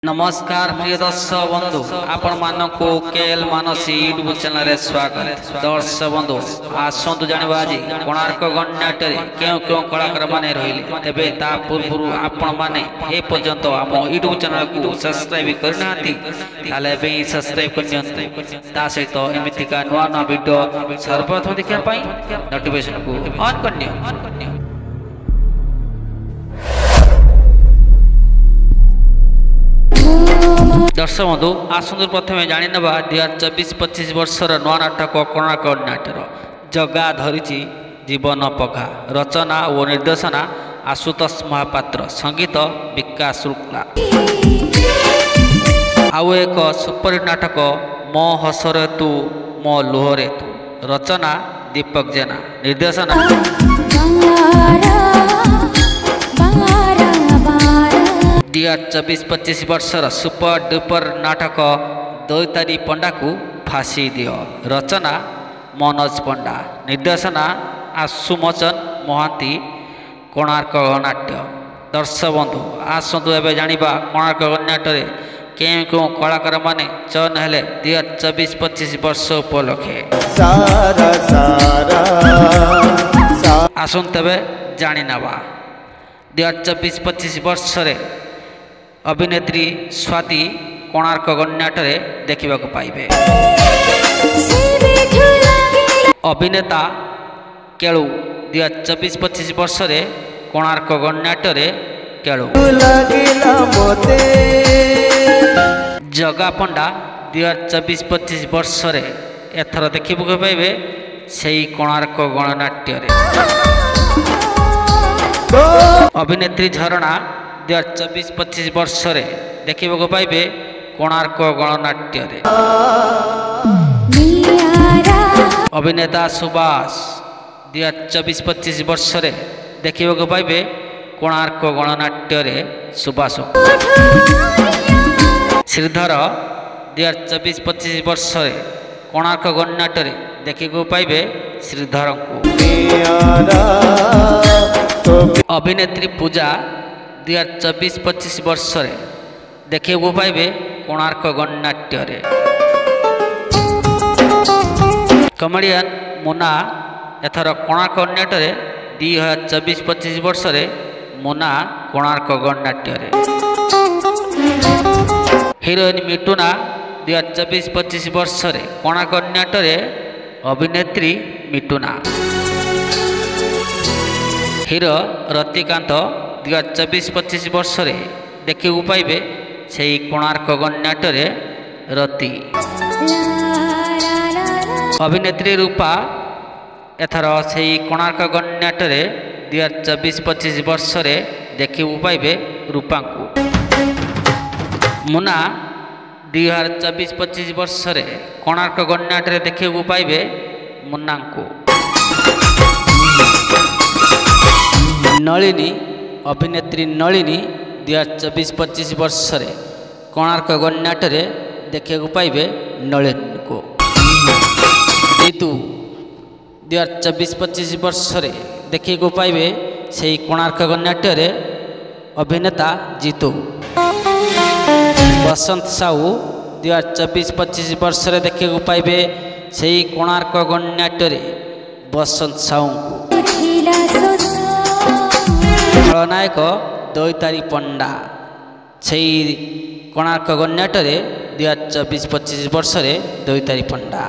नमस्कार प्रिय दर्शक बंधु आपण मानकु केएल मानसी यूट्यूब चैनल रे स्वागत। दर्शक बंधु आसंतु जानिबा आज कोणार्क गणनाट्य रे केउ केउ कलाकार माने रहिले तेबे ता पूर्व आपण माने ए पर्यंत हम यूट्यूब चैनल को सब्सक्राइब करनाती ताले बे सब्सक्राइब करनियंतु ता सहित एमितिका नवा नवा वीडियो सर्वप्रथम देखिया पई नोटिफिकेशन को ऑन करनियो। दर्शक बंधु आसंतु प्रथमे जानी नवा 2024-25 वर्षर नवा नाटक कोणार्क गणनाट्यर जगा धरिची जीवन पघा रचना और निर्देशना आशुतोष महापात्र संगीत विकास शुक्ला आउ एक सुपर नाटक मो हसरे तू मो लुहरे तू रचना दीपक जेना निर्देशना 2024-25 वर्षर सुपर डुपर नाटक दैतारी पंडा को फांसी दियो रचना मनोज पंडा निर्देशना आशुमोचन महांती कोणार्क गणनाट्य। दर्शक बंधु आसतु एवं जानिबा कोणार्क गणनाट्य केउ केउ कलाकार माने चयन हेले 2024-25 वर्ष उपलक्षे आसतु तेबे जानि नवा 2024-25 वर्ष अभिनेत्री स्वाति कोणार्क गणनाट्य देखा पाइबे। अभिनेता केळु 2024-25 वर्ष कोणार्क गणनाट्य केळु जगा पंडा 2024-25 वर्ष एथर देखा पाइबे से कोणार्क गणनाट्य। अभिनेत्री झरणा 2024-25 वर्ष देखा पाइबे कोणार्क गणनाट्य। अभिनेता सुभाष 2024-25 वर्ष देखा पाइबे कोणार्क गणनाट्य सुभाष। श्रीधर 2024-25 वर्ष कोणार्क गणनाट्य देखा पाइबे श्रीधर को। अभिनेत्री पूजा 2024-25 वर्ष देखा पाइबे कोणार्क गणनाट्य। कमेडियन मुना एथर कोणार्क गणनाट्य 2024-25 वर्ष मुना कोणार्क गणनाट्य। हिरोइन मिटुना 2024-25 वर्ष कोणार्क गणनाट्य अभिनेत्री मिटुना। हिरो रतिकांत 2024-25 वर्ष देखा पाइबे से कोणार्क गणनाट्य रति। अभिनेत्री रूपा एथर से कोणार्क गणनाट्य 2024-25 वर्ष देखा पाइबे रूपा को। मुना 2024-25 वर्ष कोणार्क गणनाट्य देखा पाइबे मुन्ना को। नलिनी अभिनेत्री नलिनी 2024-25 वर्ष कोणार्क गणनाट्य देखा पाइबे नलिनी को। जीतू 2024-25 वर्ष देखा पाइबे से कोणार्क गणनाट्य अभिनेता जीतू। बसंत साहू 2024-25 वर्ष देखा पाइबे से कोणार्क गणनाट्य बसंत साहू को। खलनायक दैतारी पंडा से कोणार्क गणनाट्य 2024-25 वर्ष दैतारी पंडा।